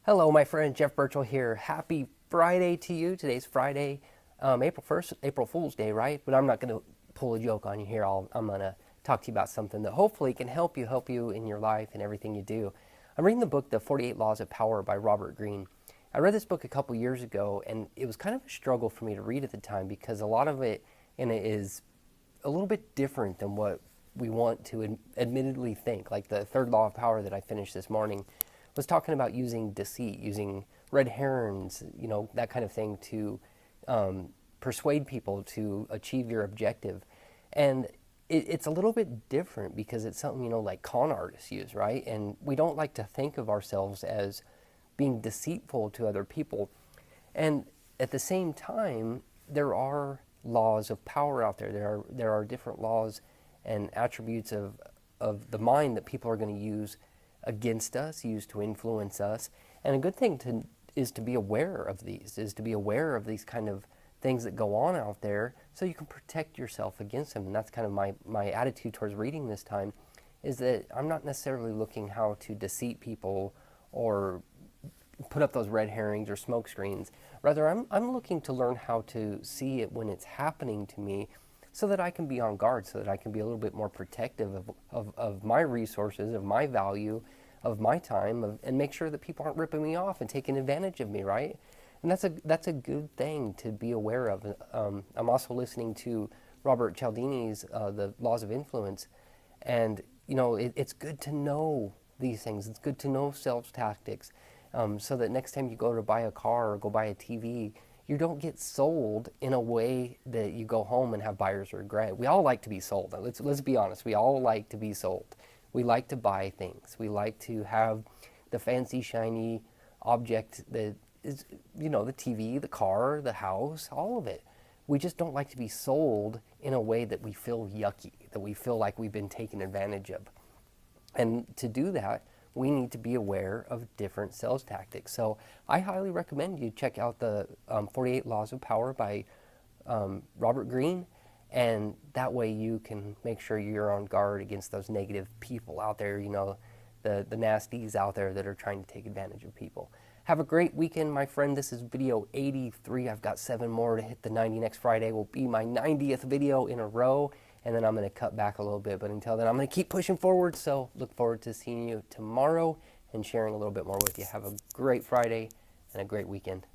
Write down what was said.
Hello, my friend Jeff Burchell here. Happy Friday to you. Today's Friday, April 1st, April Fool's Day, right? But I'm not going to pull a joke on you here. I'm going to talk to you about something that hopefully can help you in your life and everything you do. I'm reading the book, The 48 Laws of Power by Robert Greene. I read this book a couple years ago, and it was kind of a struggle for me to read at the time because a lot of it in it is a little bit different than what we want to admittedly think. Like the third law of power that I finished this morning was talking about using deceit, using red herrings, that kind of thing to persuade people to achieve your objective. And it's a little bit different because it's something, like con artists use, right? And we don't like to think of ourselves as being deceitful to other people. And at the same time, there are laws of power out there. There are different laws and attributes of the mind that people are going to use against us, used to influence us. And a good thing is to be aware of these, kind of things that go on out there so you can protect yourself against them. And that's kind of my attitude towards reading this time, is that I'm not necessarily looking how to deceive people or put up those red herrings or smoke screens. Rather, I'm looking to learn how to see it when it's happening to me so that I can be on guard, so that I can be a little bit more protective of my resources, of my value, of my time, and make sure that people aren't ripping me off and taking advantage of me, right? And that's a good thing to be aware of. I'm also listening to Robert Cialdini's The Laws of Influence, and it's good to know these things. It's good to know sales tactics, so that next time you go to buy a car or go buy a TV, you don't get sold in a way that you go home and have buyer's regret. We all like to be sold. Let's be honest. We all like to be sold. We like to buy things. We like to have the fancy, shiny object that is, the TV, the car, the house, all of it. We just don't like to be sold in a way that we feel yucky, that we feel like we've been taken advantage of. And to do that, we need to be aware of different sales tactics. So I highly recommend you check out the 48 Laws of Power by Robert Greene, and that way you can make sure you're on guard against those negative people out there, the nasties out there that are trying to take advantage of people. Have a great weekend, my friend. This is video 83. I've got 7 more to hit the 90. Next Friday will be my 90th video in a row, and then I'm going to cut back a little bit. But until then, I'm going to keep pushing forward. So look forward to seeing you tomorrow and sharing a little bit more with you. Have a great Friday and a great weekend.